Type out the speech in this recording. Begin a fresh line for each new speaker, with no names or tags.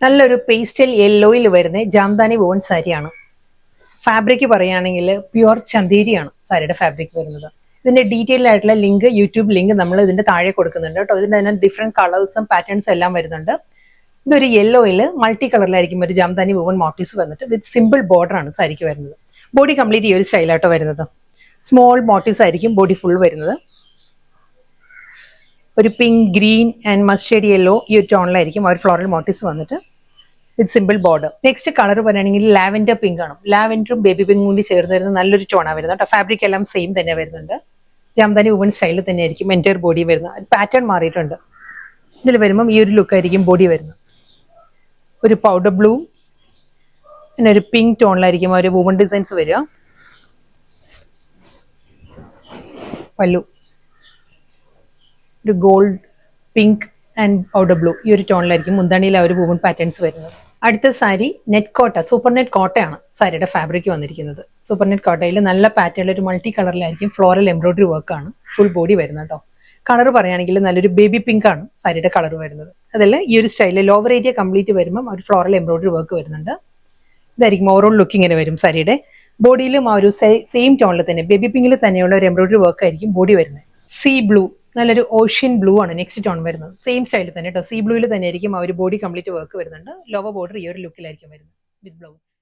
നല്ലൊരു പേസ്റ്റൽ യെല്ലോയിൽ വരുന്ന ജാംദാനി വോൺ സാരിയാണ്. ഫാബ്രിക് പറയുകയാണെങ്കിൽ പ്യുവർ ചന്തേരിയാണ് സാരിയുടെ ഫാബ്രിക് വരുന്നത്. ഇതിന്റെ ഡീറ്റെയിൽ ആയിട്ടുള്ള ലിങ്ക്, യൂട്യൂബ് ലിങ്ക് നമ്മൾ ഇതിന്റെ താഴെ കൊടുക്കുന്നുണ്ട് കേട്ടോ. ഇതിന്റെ തന്നെ ഡിഫറെന്റ് കളേഴ്സും പാറ്റേൺസും എല്ലാം വരുന്നുണ്ട്. ഇതൊരു യെല്ലോയിൽ മൾട്ടി കളറിലായിരിക്കും ഒരു ജാംദാനി വോൺ മോട്ടീവ്സ് വന്നിട്ട് വിത്ത് സിമ്പിൾ ബോർഡർ ആണ് സാരിക്ക് വരുന്നത്. ബോഡി കംപ്ലീറ്റ് ഈ ഒരു സ്റ്റൈലാട്ടോ വരുന്നത്. സ്മോൾ മോട്ടീവ്സ് ആയിരിക്കും ബോഡി ഫുൾ വരുന്നത്. ഒരു pink, green and mustard yellow ഈ ഒരു ടോണിലായിരിക്കും ആ ഒരു ഫ്ലോറൽ മോട്ടീവ്സ് വന്നിട്ട് വിത്ത് സിമ്പിൾ ബോർഡർ. നെക്സ്റ്റ് കളർ പറയുകയാണെങ്കിൽ ലാവൻഡർ പിങ്ക് ആണ്. ലാവൻഡറും ബേബി പിങ്കും കൂടി ചേർന്ന് വരുന്ന നല്ലൊരു ടോണാണ് വരുന്നത് കേട്ടോ. ഫാബ്രിക് എല്ലാം സെയിം തന്നെ വരുന്നുണ്ട്. ജാംദാനി വുമൺ സ്റ്റൈലിൽ തന്നെയായിരിക്കും എൻറ്റയർ ബോഡി വരുന്നത്. പാറ്റേൺ മാറിയിട്ടുണ്ട്. ഇതിൽ വരുമ്പം ഈ ഒരു ലുക്ക് ആയിരിക്കും ബോഡി വരുന്നത്. ഒരു പൗഡർ ബ്ലൂ പിന്നെ ഒരു പിങ്ക് ടോണിലായിരിക്കും ഒരു വുമൺ ഡിസൈൻസ് വരിക. പല്ലു ഒരു gold, pink and powder blue ഈ ഒരു ടോണിലായിരിക്കും മുന്താണിയിൽ ആ ഒരു വുമൺ പാറ്റേൺസ് വരുന്നത്. അടുത്ത സാരി നെറ്റ് കോട്ട, സൂപ്പർ നെറ്റ് കോട്ടയാണ് സാരിയുടെ ഫാബ്രിക് വന്നിരിക്കുന്നത്. സൂപ്പർ നെറ്റ് കോട്ടയിൽ നല്ല പാറ്റേണിൽ ഒരു മൾട്ടി കളറിലായിരിക്കും ഫ്ലോറൽ എംബ്രോയിഡറി വർക്കാണ് ഫുൾ ബോഡി വരുന്നത് കേട്ടോ. കളർ പറയുകയാണെങ്കിൽ നല്ലൊരു ബേബി പിങ്ക് ആണ് സാരിയുടെ കളർ വരുന്നത്. അതിൽ ഈ ഒരു സ്റ്റൈലിൽ ലോവർ ഏരിയ കംപ്ലീറ്റ് വരുമ്പം ഒരു ഫ്ലോറൽ എംബ്രോയിഡറി വർക്ക് വരുന്നുണ്ട്. ഇതായിരിക്കും ഓവറോൾ ലുക്ക് ഇങ്ങനെ വരും. സാരിയുടെ ബോഡിയിലും ആ ഒരു സെയിം ടോണിൽ തന്നെ ബേബി പിങ്കിൽ തന്നെയുള്ള ഒരു എംബ്രോയിഡറി വർക്ക് ആയിരിക്കും ബോഡി വരുന്നത്. സീ ബ്ലൂ, നല്ലൊരു ഓഷ്യൻ ബ്ലൂ ആണ് നെക്സ്റ്റ് ടോൺ വരുന്നത്. സെയിം സ്റ്റൈലിൽ തന്നെ കേട്ടോ. സീ ബ്ലൂവിൽ തന്നെ ആയിരിക്കും ആ ഒരു ബോഡി കംപ്ലീറ്റ് വർക്ക് വരുന്നുണ്ട്. ലോവർ ബോർഡർ ഈ ഒരു ലുക്കിലായിരിക്കും വരുന്നത് വിത്ത് ബ്ലൗസ്.